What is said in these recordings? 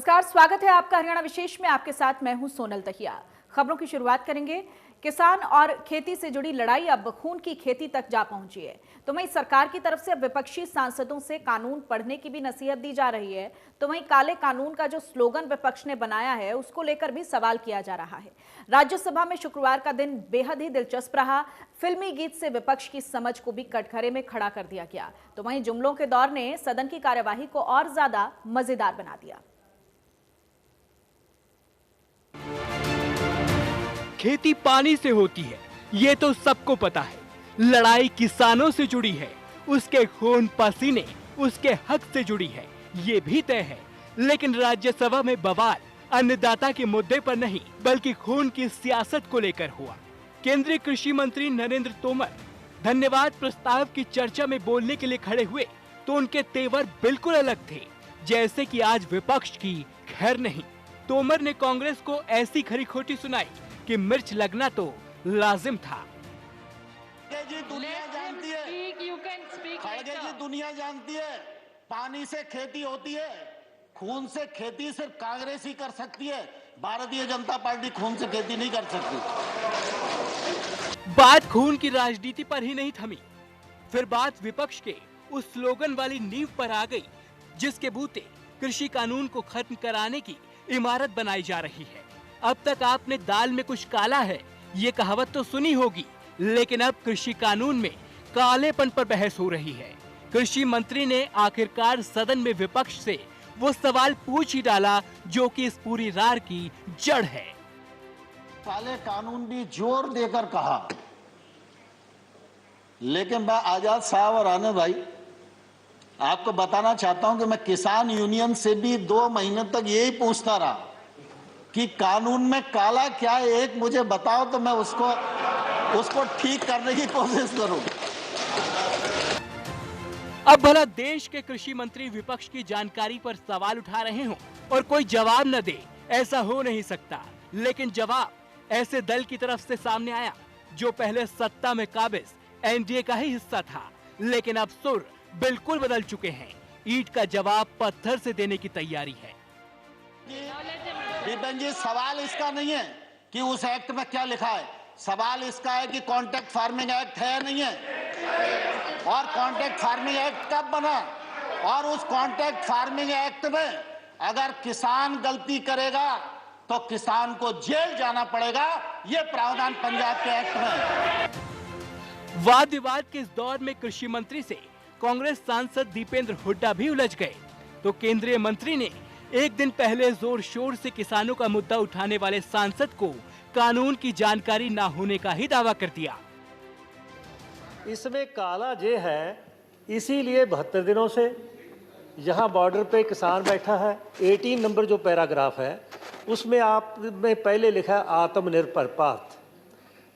नमस्कार, स्वागत है आपका हरियाणा विशेष में। आपके साथ मैं हूं सोनल दहिया। खबरों की शुरुआत करेंगे। किसान और खेती से जुड़ी लड़ाई अब खून की खेती तक जा पहुंची है। तो वहीं सरकार की तरफ से अब विपक्षी सांसदों से कानून पढ़ने की भी नसीहत दी जा रही है। तो वहीं काले कानून का जो स्लोगन विपक्ष ने बनाया है उसको लेकर भी सवाल किया जा रहा है। राज्यसभा में शुक्रवार का दिन बेहद ही दिलचस्प रहा। फिल्मी गीत से विपक्ष की समझ को भी कटघरे में खड़ा कर दिया गया। तो वहीं जुमलों के दौर ने सदन की कार्यवाही को और ज्यादा मजेदार बना दिया। खेती पानी से होती है, ये तो सबको पता है। लड़ाई किसानों से जुड़ी है, उसके खून पसीने उसके हक से जुड़ी है, ये भी तय है। लेकिन राज्यसभा में बवाल अन्नदाता के मुद्दे पर नहीं, बल्कि खून की सियासत को लेकर हुआ। केंद्रीय कृषि मंत्री नरेंद्र तोमर धन्यवाद प्रस्ताव की चर्चा में बोलने के लिए खड़े हुए तो उनके तेवर बिल्कुल अलग थे, जैसे कि आज विपक्ष की खैर नहीं। तोमर ने कांग्रेस को ऐसी खरी खोटी सुनाई कि मिर्च लगना तो लाजिम था। जी दुनिया जानती है, खड़गे जी दुनिया जानती है, पानी से खेती होती है, खून से खेती सिर्फ कांग्रेस ही कर सकती है। भारतीय जनता पार्टी खून से खेती नहीं कर सकती। बात खून की राजनीति पर ही नहीं थमी, फिर बात विपक्ष के उस स्लोगन वाली नींव पर आ गई, जिसके बूते कृषि कानून को खत्म कराने की इमारत बनाई जा रही है। अब तक आपने दाल में कुछ काला है ये कहावत तो सुनी होगी, लेकिन अब कृषि कानून में कालेपन पर बहस हो रही है। कृषि मंत्री ने आखिरकार सदन में विपक्ष से वो सवाल पूछ ही डाला जो कि इस पूरी रार की जड़ है। काले कानून भी जोर देकर कहा, लेकिन मैं आजाद साहब और आने भाई आपको बताना चाहता हूं कि मैं किसान यूनियन से भी 2 महीने तक यही पूछता रहा कि कानून में काला क्या है, एक मुझे बताओ तो मैं उसको ठीक करने की कोशिश करूं। अब भला देश के कृषि मंत्री विपक्ष की जानकारी पर सवाल उठा रहे हों और कोई जवाब न दे, ऐसा हो नहीं सकता। लेकिन जवाब ऐसे दल की तरफ से सामने आया जो पहले सत्ता में काबिज एनडीए का ही हिस्सा था, लेकिन अब सुर बिल्कुल बदल चुके हैं। ईंट का जवाब पत्थर से देने की तैयारी है। विपिन जी, सवाल इसका नहीं है कि उस एक्ट में क्या लिखा है, सवाल इसका है कि कॉन्ट्रैक्ट फार्मिंग एक्ट है या नहीं है, और कॉन्ट्रैक्ट फार्मिंग एक्ट कब बना, और उस कॉन्ट्रैक्ट फार्मिंग एक्ट में अगर किसान गलती करेगा तो किसान को जेल जाना पड़ेगा। ये प्रावधान पंजाब के एक्ट में है। वाद विवाद के इस दौर में कृषि मंत्री से कांग्रेस सांसद दीपेंद्र हुड्डा भी उलझ गए, तो केंद्रीय मंत्री ने एक दिन पहले जोर शोर से किसानों का मुद्दा उठाने वाले सांसद को कानून की जानकारी न होने का ही दावा कर दिया। इसमें काला जे है, इसीलिए 72 दिनों से यहाँ बॉर्डर पे किसान बैठा है। 18 नंबर जो पैराग्राफ है उसमें आपने पहले लिखा है आत्मनिर्भर भारत,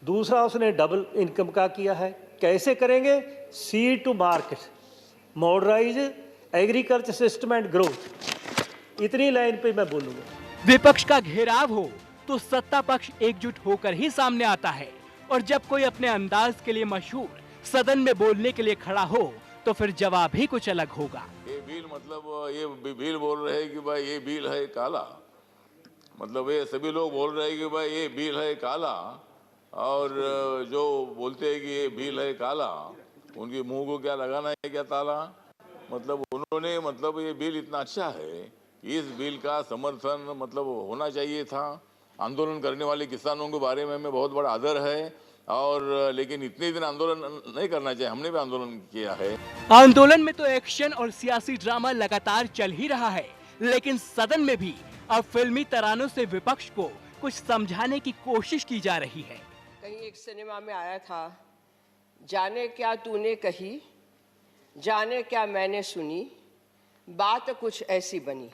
दूसरा उसने डबल इनकम का किया है। कैसे करेंगे? Seed to market, modernize agriculture system and growth, इतनी लाइन पे मैं बोलूंगा। विपक्ष का घेराव हो तो सत्ता पक्ष एकजुट होकर ही सामने आता है, और जब कोई अपने अंदाज के लिए मशहूर सदन में बोलने के लिए खड़ा हो तो फिर जवाब ही कुछ अलग होगा। ये बिल मतलब ये बिल बोल रहे हैं कि भाई ये बिल है काला, मतलब ये सभी लोग बोल रहे हैं कि भाई ये बिल है काला, और जो बोलते हैं कि ये बिल है काला उनके मुंह को क्या लगाना है, क्या ताला। मतलब उन्होंने मतलब ये बिल इतना अच्छा है, इस बिल का समर्थन मतलब होना चाहिए था। आंदोलन करने वाले किसानों के बारे में हमें बहुत बड़ा आदर है, और लेकिन इतने दिन आंदोलन नहीं करना चाहिए। हमने भी आंदोलन किया है। आंदोलन में तो एक्शन और सियासी ड्रामा लगातार चल ही रहा है, लेकिन सदन में भी अब फिल्मी तरानों से विपक्ष को कुछ समझाने की कोशिश की जा रही है। कहीं एक सिनेमा में आया था, जाने क्या तूने कही, जाने क्या मैंने सुनी, बात कुछ ऐसी बनी।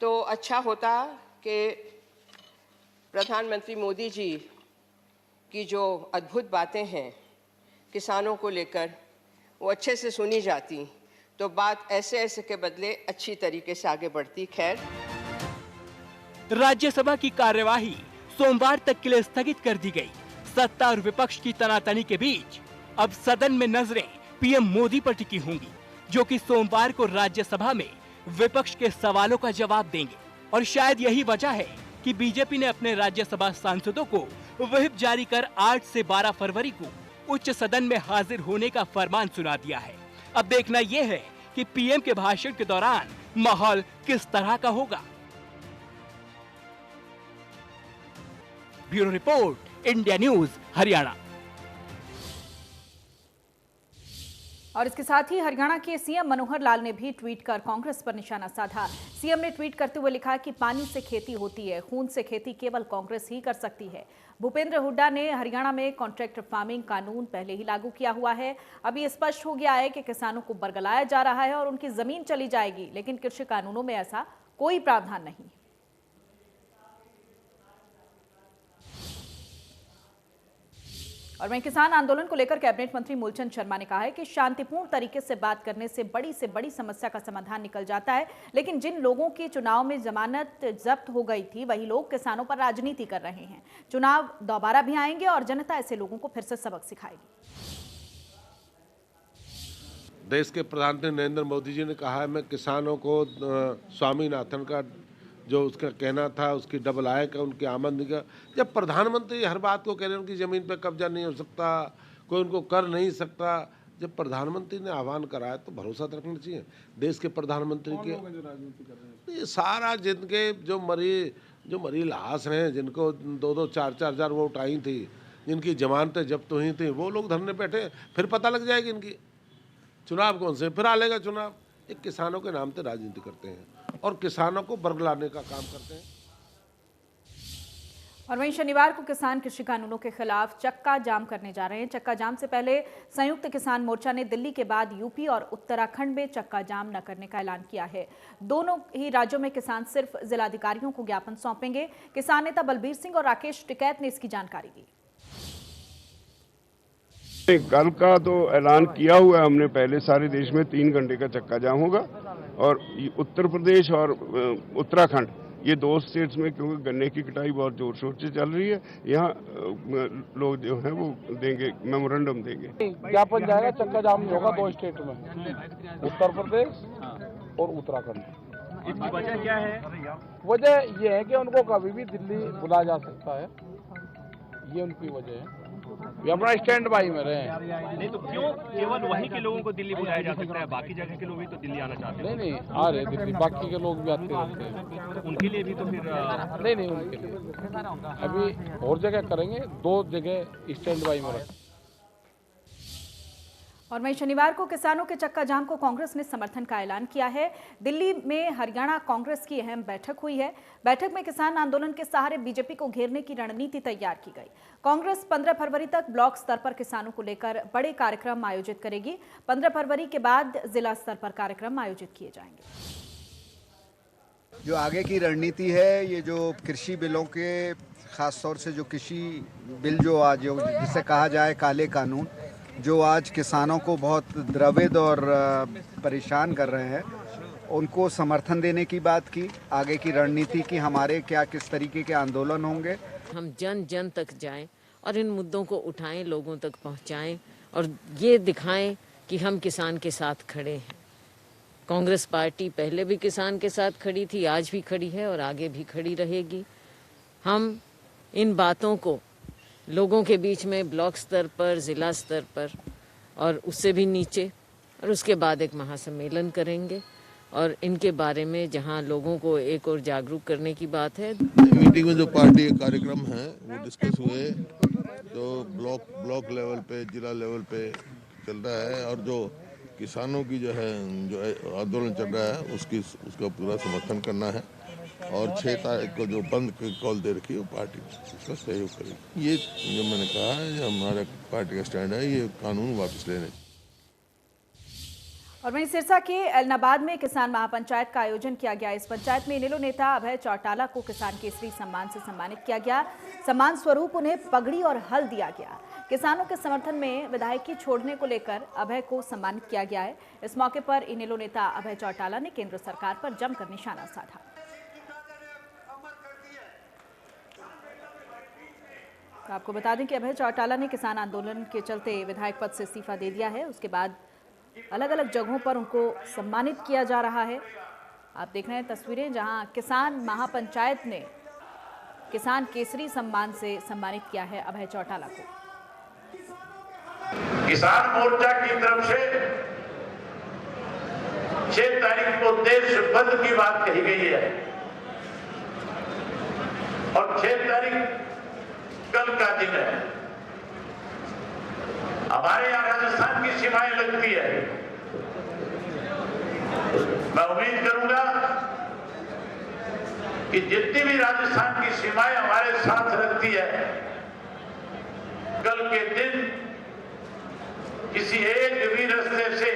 तो अच्छा होता कि प्रधानमंत्री मोदी जी की जो अद्भुत बातें हैं किसानों को लेकर वो अच्छे से सुनी जाती, तो बात ऐसे ऐसे के बदले अच्छी तरीके से आगे बढ़ती। खैर, राज्यसभा की कार्यवाही सोमवार तक के लिए स्थगित कर दी गई। सत्ता और विपक्ष की तनातनी के बीच अब सदन में नजरें पीएम मोदी पर टिकी होंगी, जो कि सोमवार को राज्यसभा में विपक्ष के सवालों का जवाब देंगे। और शायद यही वजह है कि बीजेपी ने अपने राज्यसभा सांसदों को व्हिप जारी कर 8 से 12 फरवरी को उच्च सदन में हाजिर होने का फरमान सुना दिया है। अब देखना यह है कि पीएम के भाषण के दौरान माहौल किस तरह का होगा। Bureau report, India news, Haryana. और इसके साथ ही हरियाणा के सीएम मनोहर लाल ने भी ट्वीट कर कांग्रेस पर निशाना साधा। सीएम ने ट्वीट करते हुए लिखा कि पानी से खेती होती है, खून से खेती केवल कांग्रेस ही कर सकती है। भूपेंद्र हुड्डा ने हरियाणा में कॉन्ट्रैक्ट फार्मिंग कानून पहले ही लागू किया हुआ है। अभी स्पष्ट हो गया है कि किसानों को बरगलाया जा रहा है और उनकी जमीन चली जाएगी, लेकिन कृषि कानूनों में ऐसा कोई प्रावधान नहीं। और वहीं किसान आंदोलन को लेकर कैबिनेट मंत्री मूलचंद शर्मा ने कहा है कि शांतिपूर्ण तरीके से बात करने से बड़ी समस्या का समाधान निकल जाता है, लेकिन जिन लोगों की चुनाव में जमानत जब्त हो गई थी वही लोग किसानों पर राजनीति कर रहे हैं। चुनाव दोबारा भी आएंगे और जनता ऐसे लोगों को फिर से सबक सिखाएगी। देश के प्रधानमंत्री नरेंद्र मोदी जी ने कहा है, मैं किसानों को स्वामीनाथन का जो उसका कहना था, उसकी डबल आय का, उनकी आमदनी का, जब प्रधानमंत्री हर बात को कह रहे हैं उनकी ज़मीन पर कब्जा नहीं हो सकता, कोई उनको कर नहीं सकता, जब प्रधानमंत्री ने आह्वान कराया तो भरोसा तो रखना चाहिए देश के प्रधानमंत्री के। ये सारा जिनके जो मरी लाश हैं, जिनको 2-2, 4-4 हज़ार वोट आई थी, जिनकी जमानतें जब्त हुई थी, वो लोग धरने बैठे, फिर पता लग जाएगी इनकी। चुनाव कौन से, फिर आ लेगा चुनाव। एक किसानों के नाम पे राजनीति करते हैं और किसानों को बरगलाने का काम करते हैं। और वहीं शनिवार को किसान कृषि कानूनों के खिलाफ चक्का जाम करने जा रहे हैं। चक्का जाम से पहले संयुक्त किसान मोर्चा ने दिल्ली के बाद यूपी और उत्तराखंड में चक्का जाम न करने का ऐलान किया है। दोनों ही राज्यों में किसान सिर्फ जिलाधिकारियों को ज्ञापन सौंपेंगे। किसान नेता बलबीर सिंह और राकेश टिकैत ने इसकी जानकारी दी। कल का तो ऐलान किया हुआ है हमने, पहले सारे देश में 3 घंटे का चक्का जाम होगा और उत्तर प्रदेश और उत्तराखंड, ये 2 स्टेट्स में, क्योंकि गन्ने की कटाई बहुत जोर शोर से चल रही है, यहाँ लोग जो है वो देंगे, मेमोरेंडम देंगे। ज्ञापन जाएगा, चक्का जाम नहीं होगा 2 स्टेट में, उत्तर प्रदेश और उत्तराखंड। इसकी वजह क्या है? वजह ये है कि उनको कभी भी दिल्ली बुलाया जा सकता है, ये उनकी वजह है। ये अपना स्टैंड बाई में रहे हैं। नहीं तो क्यों केवल वहीं के लोगों को दिल्ली बुलाया जा सकता है, बाकी जगह के लोग भी तो दिल्ली आना चाहते हैं? नहीं आ रहे दिल्ली, बाकी के लोग भी आते रहते हैं। उनके लिए भी तो फिर नहीं उनके लिए अभी और जगह करेंगे, 2 जगह स्टैंड बाई में रखें। और वहीं शनिवार को किसानों के चक्का जाम को कांग्रेस ने समर्थन का ऐलान किया है। दिल्ली में हरियाणा कांग्रेस की अहम बैठक हुई है। बैठक में किसान आंदोलन के सहारे बीजेपी को घेरने की रणनीति तैयार की गई। कांग्रेस 15 फरवरी तक ब्लॉक स्तर पर किसानों को लेकर बड़े कार्यक्रम आयोजित करेगी। 15 फरवरी के बाद जिला स्तर पर कार्यक्रम आयोजित किए जाएंगे। जो आगे की रणनीति है, ये जो कृषि बिलों के, खासतौर से जो कृषि बिल जो आज जिसे कहा जाए काले कानून, जो आज किसानों को बहुत द्रवित और परेशान कर रहे हैं, उनको समर्थन देने की बात की। आगे की रणनीति की हमारे क्या किस तरीके के आंदोलन होंगे, हम जन जन तक जाएं और इन मुद्दों को उठाएं, लोगों तक पहुंचाएं और ये दिखाएं कि हम किसान के साथ खड़े हैं। कांग्रेस पार्टी पहले भी किसान के साथ खड़ी थी, आज भी खड़ी है और आगे भी खड़ी रहेगी। हम इन बातों को लोगों के बीच में ब्लॉक स्तर पर, जिला स्तर पर और उससे भी नीचे, और उसके बाद एक महासम्मेलन करेंगे और इनके बारे में जहां लोगों को एक और जागरूक करने की बात है। मीटिंग में जो पार्टी के कार्यक्रम हैं वो डिस्कस हुए, जो ब्लॉक लेवल पे, जिला लेवल पे चल रहा है, और जो किसानों की जो आंदोलन चल रहा है उसका पूरा समर्थन करना है। और 6 तारीख को जो बंद की कॉल दे रखी है वो पार्टी इसका सहयोग करेगी। ये जो मैंने कहा है, हमारे पार्टी का स्टैंड है, ये कानून वापस लेने। और वहीं सिरसा के एलनाबाद में किसान महापंचायत का आयोजन किया गया। इस पंचायत में इनेलो नेता अभय चौटाला को किसान केसरी सम्मान से सम्मानित किया गया। सम्मान स्वरूप उन्हें पगड़ी और हल दिया गया। किसानों के समर्थन में विधायकी छोड़ने को लेकर अभय को सम्मानित किया गया है। इस मौके पर इनेलो नेता अभय चौटाला ने केंद्र सरकार पर जमकर निशाना साधा। तो आपको बता दें कि अभय चौटाला ने किसान आंदोलन के चलते विधायक पद से इस्तीफा दे दिया है। उसके बाद अलग अलग जगहों पर उनको सम्मानित किया जा रहा है। आप देख रहे हैं तस्वीरें जहां किसान महापंचायत ने किसान केसरी सम्मान से सम्मानित किया है अभय चौटाला को। किसान मोर्चा की तरफ से 6 तारीख को देश बंद की बात कही गई है और 6 तारीख कल का दिन है। हमारे यहाँ राजस्थान की सीमाएं लगती है। मैं उम्मीद करूंगा कि जितनी भी राजस्थान की सीमाएं हमारे साथ रखती है, कल के दिन किसी एक भी रास्ते से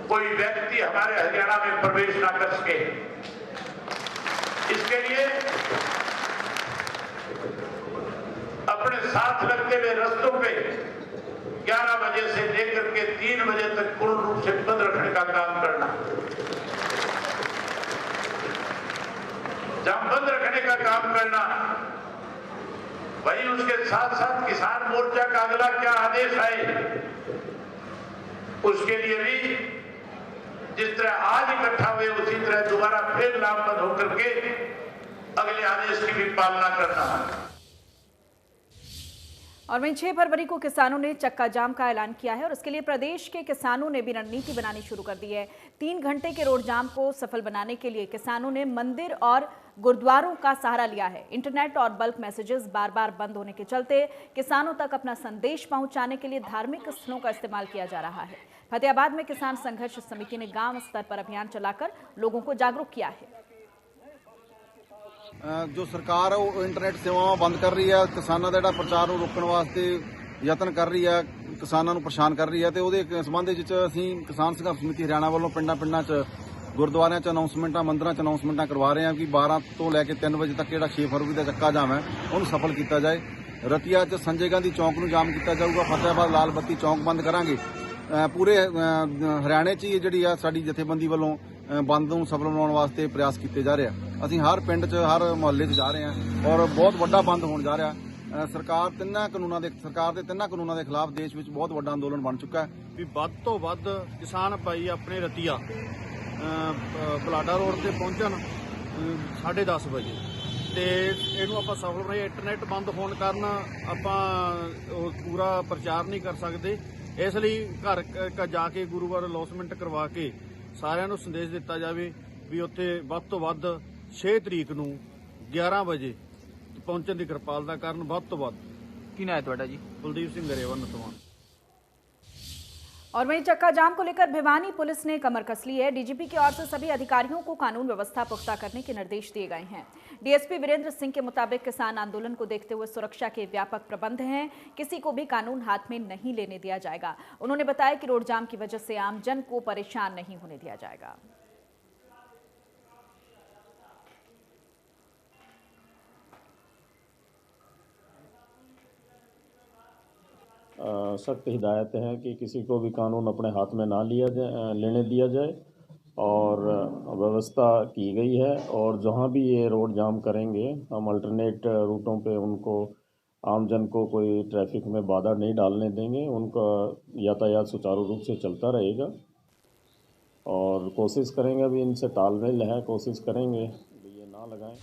कोई व्यक्ति हमारे हरियाणा में प्रवेश ना कर सके। इसके लिए अपने साथ लगते हुए रास्तों पे 11 बजे से लेकर के 3 बजे तक पूर्ण रूप से बंद रखने का काम करना। जहां बंद रखने का काम करना, वहीं उसके साथ साथ किसान मोर्चा का अगला क्या आदेश आए, उसके लिए भी जिस तरह आज इकट्ठा हुए उसी तरह दोबारा फिर लामबंद होकर के अगले आदेश की भी पालना करना है। और वहीं 6 फरवरी को किसानों ने चक्का जाम का ऐलान किया है और इसके लिए प्रदेश के किसानों ने भी रणनीति बनानी शुरू कर दी है। 3 घंटे के रोड जाम को सफल बनाने के लिए किसानों ने मंदिर और गुरुद्वारों का सहारा लिया है। इंटरनेट और बल्क मैसेजेस बार बार बंद होने के चलते किसानों तक अपना संदेश पहुंचाने के लिए धार्मिक स्थलों का इस्तेमाल किया जा रहा है। फतेहाबाद में किसान संघर्ष समिति ने गांव स्तर पर अभियान चलाकर लोगों को जागरूक किया है। जो सरकार है वो इंटरनेट सेवावां बंद कर रही है, किसानों का प्रचार ਨੂੰ रोकने वास्ते यत्न कर रही है, किसानों ਨੂੰ परेशान कर रही है। तो ਉਹਦੇ ਸੰਬੰਧ ਵਿੱਚ ਅਸੀਂ किसान संघर्ष समिति हरियाणा ਵੱਲੋਂ ਪਿੰਡਾਂ 'ਚ ਗੁਰਦੁਆਰਿਆਂ 'ਚ ਅਨਾਉਂਸਮੈਂਟਾਂ, ਮੰਦਰਾਂ 'ਚ ਅਨਾਉਂਸਮੈਂਟਾਂ ਕਰਵਾ ਰਹੇ ਹਾਂ ਕਿ 12 ਤੋਂ ਲੈ ਕੇ 3 ਵਜੇ ਤੱਕ ਜਿਹੜਾ 6 ਫਰਵਰੀ ਦਾ ਚੱਕਾ ਜਾਮ ਹੈ ਉਹਨੂੰ ਸਫਲ ਕੀਤਾ ਜਾਏ। ਰਤੀਆ 'ਚ ਸੰਜੇ ਗਾਂਧੀ ਚੌਂਕ ਨੂੰ ਜਾਮ ਕੀਤਾ ਜਾਊਗਾ, ਫਤਿਹਾਬਾਦ ਲਾਲ ਬੱਤੀ ਚੌਂਕ ਬੰਦ ਕਰਾਂਗੇ। ਪੂਰੇ ਹਰਿਆਣੇ 'ਚ ਜਿਹੜੀ ਆ ਸਾਡੀ ਜਥੇਬੰਦੀ ਵੱਲੋਂ ਬੰਦ ਨੂੰ ਸਫਲ ਬਣਾਉਣ ਵਾਸਤੇ ਪ੍ਰयास ਕੀਤੇ ਜਾ ਰਹੇ ਆ। ਅਸੀਂ ਹਰ ਪਿੰਡ 'ਚ ਹਰ ਮੁਹੱਲੇ 'ਚ ਜਾ ਰਹੇ ਹਾਂ ਔਰ ਬਹੁਤ ਵੱਡਾ ਬੰਦ ਹੋਣ ਜਾ ਰਿਹਾ। ਸਰਕਾਰ ਦੇ ਤਿੰਨਾਂ ਕਾਨੂੰਨਾਂ ਦੇ ਖਿਲਾਫ ਦੇਸ਼ ਵਿੱਚ ਬਹੁਤ ਵੱਡਾ ਅੰਦੋਲਨ ਬਣ ਚੁੱਕਾ ਹੈ ਵੀ ਵੱਧ ਤੋਂ ਵੱਧ ਕਿਸਾਨ ਭਾਈ ਆਪਣੇ ਰਤੀਆ ਬਲਾਡਾ ਰੋਡ ਤੇ ਪਹੁੰਚਣ 10:30 ਵਜੇ ਤੇ ਇਹਨੂੰ ਆਪਾਂ ਸਫਲ ਬਣਾਈਏ। ਇੰਟਰਨੈਟ ਬੰਦ ਹੋਣ ਕਾਰਨ ਆਪਾਂ ਪੂਰਾ ਪ੍ਰਚਾਰ ਨਹੀਂ ਕਰ ਸਕਦੇ, ਇਸ ਲਈ ਘਰ ਜਾ ਕੇ ਗੁਰੂ ਘਰ ਅਨਾਉਂਸਮੈਂਟ ਕਰਵਾ ਕੇ ਸਾਰਿਆਂ ਨੂੰ ਸੰਦੇਸ਼ ਦਿੱਤਾ ਜਾਵੇ ਵੀ ਉੱਥੇ ਵੱਧ ਤੋਂ ਵੱਧ 6 ਤਰੀਕ ਨੂੰ 11 ਵਜੇ ਪਹੁੰਚਣ ਦੀ ਕਿਰਪਾਲਤਾ ਕਰਨ। ਵੱਧ ਤੋਂ ਵੱਧ। ਕੀ ਨਾਂ ਹੈ ਤੁਹਾਡਾ ਜੀ? ਕੁਲਦੀਪ ਸਿੰਘ ਗਰੇਵਾਲ ਨਤਵਾਨ। और वहीं चक्का जाम को लेकर भिवानी पुलिस ने कमर कस ली है। डीजीपी की ओर से सभी अधिकारियों को कानून व्यवस्था पुख्ता करने के निर्देश दिए गए हैं। डीएसपी वीरेंद्र सिंह के मुताबिक किसान आंदोलन को देखते हुए सुरक्षा के व्यापक प्रबंध हैं, किसी को भी कानून हाथ में नहीं लेने दिया जाएगा। उन्होंने बताया कि रोड जाम की वजह से आमजन को परेशान नहीं होने दिया जाएगा। सख्त हिदायतें हैं कि किसी को भी कानून अपने हाथ में ना लेने दिया जाए और व्यवस्था की गई है। और जहाँ भी ये रोड जाम करेंगे हम अल्टरनेट रूटों पे उनको आमजन को कोई ट्रैफिक में बाधा नहीं डालने देंगे, उनका यातायात सुचारू रूप से चलता रहेगा और कोशिश करेंगे, अभी इनसे तालमेल है, कोशिश करेंगे ये ना लगाएं।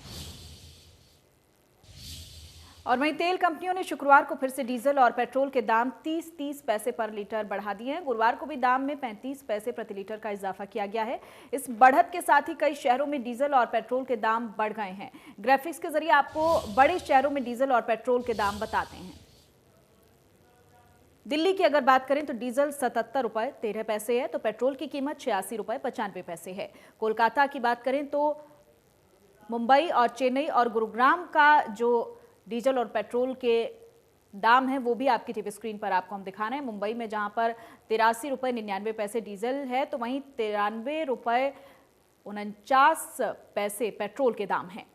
और वहीं तेल कंपनियों ने शुक्रवार को फिर से डीजल और पेट्रोल के दाम 30 पैसे पर लीटर बढ़ा दिए हैं। गुरुवार को भी दाम में 35 पैसे प्रति लीटर का इजाफा किया गया है। इस बढ़त के साथ ही कई शहरों में डीजल और पेट्रोल के दाम बढ़ गए हैं। ग्राफिक्स के जरिए आपको बड़े शहरों में डीजल और पेट्रोल के दाम बताते हैं। दिल्ली की अगर बात करें तो डीजल 77 रुपए 13 पैसे है, तो पेट्रोल की कीमत 86 रुपए 95 पैसे है। कोलकाता की बात करें तो मुंबई और चेन्नई और गुरुग्राम का जो डीजल और पेट्रोल के दाम हैं वो भी आपकी टीवी स्क्रीन पर आपको हम दिखा रहे हैं। मुंबई में जहां पर 83 रुपए 99 पैसे डीजल है, तो वहीं 93 रुपए 49 पैसे पेट्रोल के दाम हैं।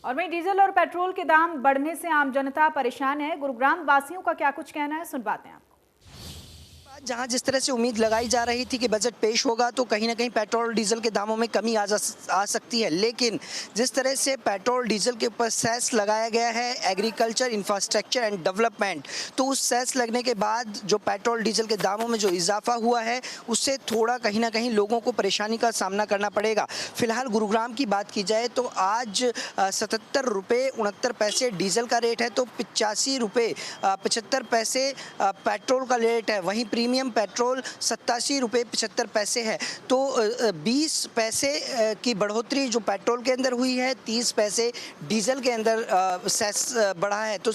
और वहीं डीजल और पेट्रोल के दाम बढ़ने से आम जनता परेशान है। गुरुग्राम वासियों का क्या कुछ कहना है, सुन बातें आपको। जहां जिस तरह से उम्मीद लगाई जा रही थी कि बजट पेश होगा तो कहीं ना कहीं पेट्रोल और डीजल के दामों में कमी आ सकती है, लेकिन जिस तरह से पेट्रोल डीजल के ऊपर सेस लगाया गया है एग्रीकल्चर, इंफ्रास्ट्रक्चर एंड डेवलपमेंट, तो उस सेस लगने के बाद जो पेट्रोल डीजल के दामों में जो इजाफा हुआ है उससे थोड़ा कहीं ना कहीं लोगों को परेशानी का सामना करना पड़ेगा। फिलहाल गुरुग्राम की बात की जाए तो आज 77 रुपये 69 पैसे डीजल का रेट है, तो 85 रुपये 75 पैसे पेट्रोल का रेट है। वहीं प्रीमियम पेट्रोल 87 रुपये 75 पैसे है। तो 20 पैसे की बढ़ोतरी जो पेट्रोल के अंदर हुई है, 30 पैसे डीजल के अंदर सेस बढ़ा है। तो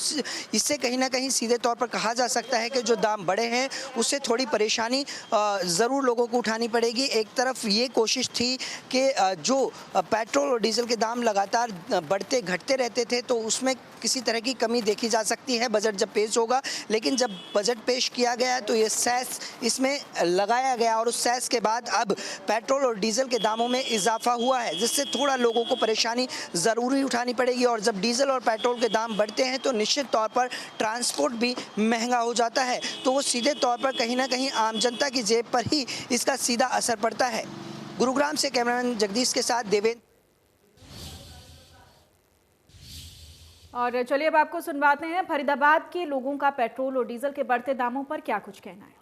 इससे कहीं ना कहीं सीधे तौर पर कहा जा सकता है कि जो दाम बढ़े हैं उससे थोड़ी परेशानी ज़रूर लोगों को उठानी पड़ेगी। एक तरफ ये कोशिश थी कि जो पेट्रोल और डीजल के दाम लगातार बढ़ते घटते रहते थे तो उसमें किसी तरह की कमी देखी जा सकती है बजट जब पेश होगा, लेकिन जब बजट पेश किया गया तो ये सेस इसमें लगाया गया और उस सेस के बाद अब पेट्रोल और डीजल के दामों में इजाफा हुआ है, जिससे थोड़ा लोगों को परेशानी ज़रूरी उठानी पड़ेगी। और जब डीजल और पेट्रोल के दाम बढ़ते हैं तो निश्चित तौर पर ट्रांसपोर्ट भी महंगा हो जाता है, तो वो सीधे तौर पर कहीं ना कहीं आम जनता की जेब पर ही इसका सीधा असर पड़ता है। गुरुग्राम से कैमरामैन जगदीश के साथ देवेंद्र। और चलिए अब आपको सुनवाते हैं फरीदाबाद के लोगों का पेट्रोल और डीजल के बढ़ते दामों पर क्या कुछ कहना है।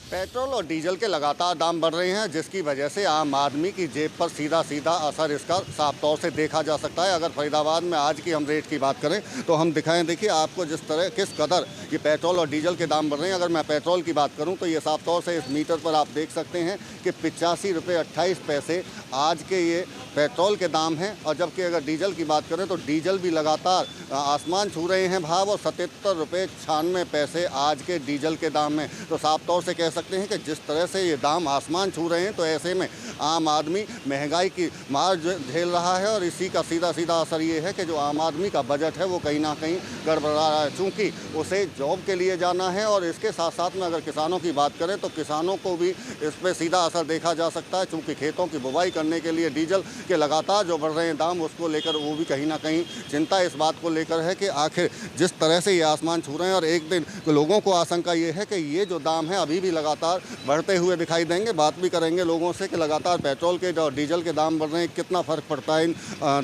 पेट्रोल और डीजल के लगातार दाम बढ़ रहे हैं, जिसकी वजह से आम आदमी की जेब पर सीधा सीधा असर इसका साफ तौर से देखा जा सकता है। अगर फरीदाबाद में आज की हम रेट की बात करें तो हम दिखाएं, देखिए आपको किस कदर ये पेट्रोल और डीजल के दाम बढ़ रहे हैं। अगर मैं पेट्रोल की बात करूं तो ये साफ तौर से इस मीटर पर आप देख सकते हैं कि 85 रुपये 28 पैसे आज के ये पेट्रोल के दाम हैं। और जबकि अगर डीजल की बात करें तो डीजल भी लगातार आसमान छू रहे हैं भाव, और 77 रुपये 96 पैसे आज के डीजल के दाम में। तो साफ तौर से कह सकते हैं कि जिस तरह से ये दाम आसमान छू रहे हैं तो ऐसे में आम आदमी महंगाई की मार झेल रहा है। और इसी का सीधा सीधा असर ये है कि जो आम आदमी का बजट है वो कहीं ना कहीं गड़बड़ा रहा है, चूँकि उसे जॉब के लिए जाना है। और इसके साथ साथ में अगर किसानों की बात करें तो किसानों को भी इस पर सीधा असर देखा जा सकता है, चूँकि खेतों की बुवाई करने के लिए डीजल के लगातार जो बढ़ रहे हैं दाम, उसको लेकर वो भी कहीं ना कहीं चिंता इस बात को लेकर है कि आखिर जिस तरह से ये आसमान छू रहे हैं और एक दिन लोगों को आशंका ये है कि ये जो दाम है अभी भी लगातार बढ़ते हुए दिखाई देंगे। बात भी करेंगे लोगों से कि लगातार पेट्रोल के और डीजल के दाम बढ़ रहे हैं, कितना फ़र्क पड़ता है इन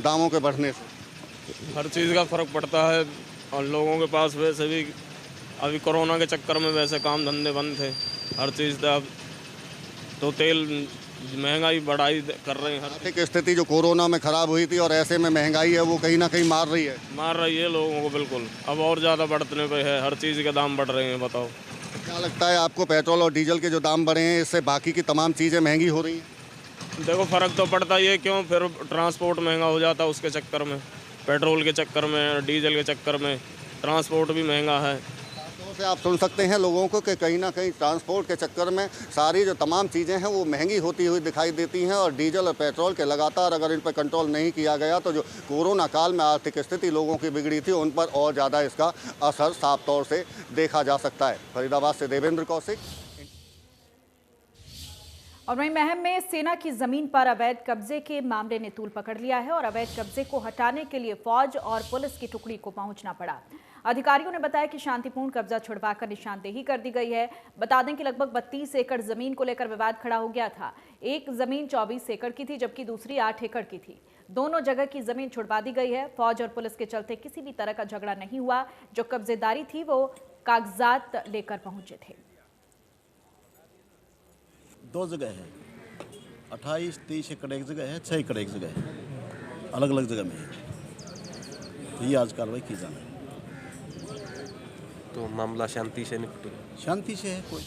दामों के बढ़ने से। हर चीज़ का फ़र्क पड़ता है, और लोगों के पास वैसे भी अभी कोरोना के चक्कर में वैसे काम धंधे बंद थे, हर चीज़ का तो तेल महंगाई बढ़ाई कर रहे हैं। आर्थिक स्थिति जो कोरोना में ख़राब हुई थी और ऐसे में महंगाई है वो कहीं ना कहीं मार रही है लोगों को। बिल्कुल अब और ज़्यादा बढ़ने पे है, हर चीज़ के दाम बढ़ रहे हैं। बताओ क्या लगता है आपको, पेट्रोल और डीजल के जो दाम बढ़े हैं इससे बाकी की तमाम चीज़ें महंगी हो रही हैं? देखो फ़र्क तो पड़ता ही है, क्यों फिर ट्रांसपोर्ट महंगा हो जाता है उसके चक्कर में, पेट्रोल के चक्कर में, डीजल के चक्कर में ट्रांसपोर्ट भी महंगा है। से आप सुन सकते हैं लोगों को कि कहीं ना कहीं ट्रांसपोर्ट के चक्कर में सारी जो तमाम चीज़ें हैं वो महंगी होती हुई दिखाई देती हैं। और डीजल और पेट्रोल के लगातार अगर इन पर कंट्रोल नहीं किया गया तो जो कोरोना काल में आर्थिक स्थिति लोगों की बिगड़ी थी उन पर और ज़्यादा इसका असर साफ तौर से देखा जा सकता है। फरीदाबाद से देवेंद्र कौशिक। और वहीं महम में सेना की जमीन पर अवैध कब्जे के मामले ने तूल पकड़ लिया है और अवैध कब्जे को हटाने के लिए फौज और पुलिस की टुकड़ी को पहुंचना पड़ा। अधिकारियों ने बताया कि शांतिपूर्ण कब्जा छुड़वाकर निशानदेही कर दी गई है। बता दें कि लगभग 32 एकड़ जमीन को लेकर विवाद खड़ा हो गया था। एक जमीन 24 एकड़ की थी जबकि दूसरी 8 एकड़ की थी। दोनों जगह की जमीन छुड़वा दी गई है। फौज और पुलिस के चलते किसी भी तरह का झगड़ा नहीं हुआ। जो कब्जेदारी थी वो कागजात लेकर पहुंचे थे। 2 जगह है, 28-30 एकड़ एक जगह है, 6 एकड़ एक जगह है, अलग अलग जगह में है। तो ये आज कार्रवाई की जाना है। तो मामला शांति से निपटेगा? शांति से है कोई।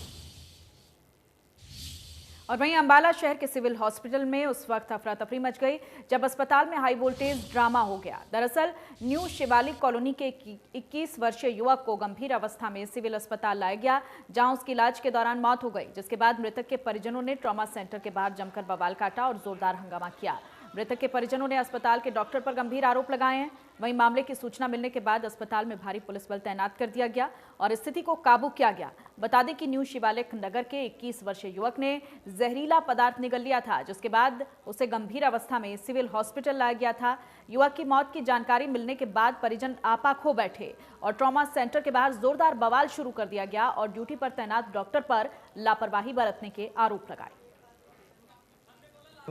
और वहीं अंबाला शहर के सिविल हॉस्पिटल में उस वक्त अफरा तफरी मच गई जब अस्पताल में हाई वोल्टेज ड्रामा हो गया। दरअसल न्यू शिवालिक कॉलोनी के 21 वर्षीय युवक को गंभीर अवस्था में सिविल अस्पताल लाया गया, जहां उसकी इलाज के दौरान मौत हो गई, जिसके बाद मृतक के परिजनों ने ट्रॉमा सेंटर के बाहर जमकर बवाल काटा और जोरदार हंगामा किया। मृतक के परिजनों ने अस्पताल के डॉक्टर पर गंभीर आरोप लगाए हैं। वहीं मामले की सूचना मिलने के बाद अस्पताल में भारी पुलिस बल तैनात कर दिया गया और स्थिति को काबू किया गया। बता दें कि न्यू शिवालिक नगर के 21 वर्षीय युवक ने जहरीला पदार्थ निगल लिया था, जिसके बाद उसे गंभीर अवस्था में सिविल हॉस्पिटल लाया गया था। युवक की मौत की जानकारी मिलने के बाद परिजन आपा खो बैठे और ट्रॉमा सेंटर के बाहर जोरदार बवाल शुरू कर दिया गया और ड्यूटी पर तैनात डॉक्टर पर लापरवाही बरतने के आरोप लगाए।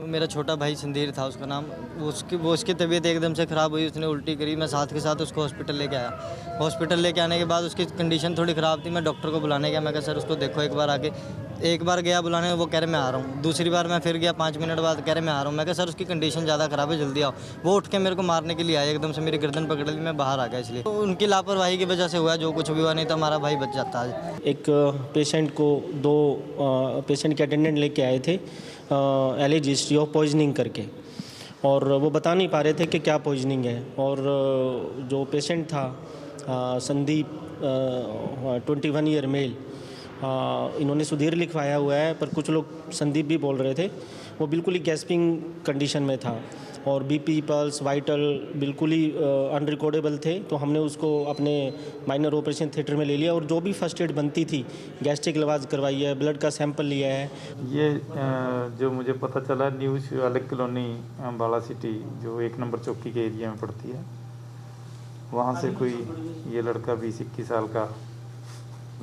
मेरा छोटा भाई संधीर था उसका नाम, उसकी तबीयत एकदम से ख़राब हुई, उसने उल्टी करी। मैं साथ के साथ उसको हॉस्पिटल लेके आया। हॉस्पिटल लेके आने के बाद उसकी कंडीशन थोड़ी ख़राब थी। मैं डॉक्टर को बुलाने गया, मैं कहा सर उसको देखो एक बार आके। एक बार गया बुलाने, वो कह रहे मैं आ रहा हूँ। दूसरी बार मैं फिर गया, 5 मिनट बाद कह रहे मैं आ रहा हूँ। मैं कहा सर उसकी कंडीशन ज़्यादा ख़राब है, जल्दी आओ। वो उठ के मेरे को मारने के लिए आए, एकदम से मेरी गर्दन पकड़ ली, मैं बाहर आ गया। इसलिए तो उनकी लापरवाही की वजह से हुआ, जो कुछ भी हुआ, नहीं तो हमारा भाई बच जाता है। एक पेशेंट को 2 पेशेंट के अटेंडेंट लेके आए थे एलिज हिस्ट्री ऑफ पॉइजनिंग करके, और वो बता नहीं पा रहे थे कि क्या पॉइजनिंग है। और जो पेशेंट था संदीप 21 ईयर मेल, इन्होंने सुधीर लिखवाया हुआ है, पर कुछ लोग संदीप भी बोल रहे थे। वो बिल्कुल ही गैस्पिंग कंडीशन में था और बीपी, पल्स, वाइटल बिल्कुल ही अनरिकॉर्डेबल थे। तो हमने उसको अपने माइनर ऑपरेशन थिएटर में ले लिया और जो भी फर्स्ट एड बनती थी, गैस्ट्रिक लवाज करवाई है, ब्लड का सैंपल लिया है। ये जो मुझे पता चला, न्यू शिवालिक कॉलोनी बाला सिटी जो 1 नंबर चौकी के एरिया में पड़ती है, वहाँ से कोई ये लड़का 20-21 साल का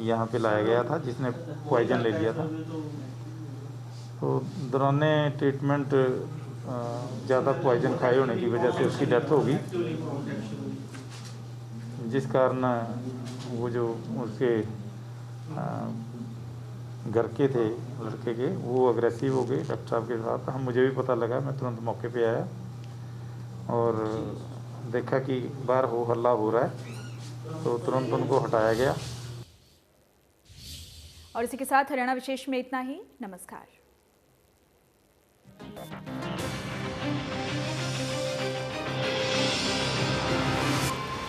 यहाँ पे लाया गया था, जिसने पॉइजन ले लिया था। तो दौराने ट्रीटमेंट ज़्यादा पॉइजन खाए होने की वजह से उसकी डेथ हो गई, जिस कारण वो जो उसके घर के थे लड़के के, वो अग्रेसिव हो गए डॉक्टर साहब के साथ। मुझे भी पता लगा, मैं तुरंत मौके पे आया और देखा कि बाहर हो हल्ला हो रहा है, तो तुरंत उनको हटाया गया। और इसी के साथ हरियाणा विशेष में इतना ही। नमस्कार।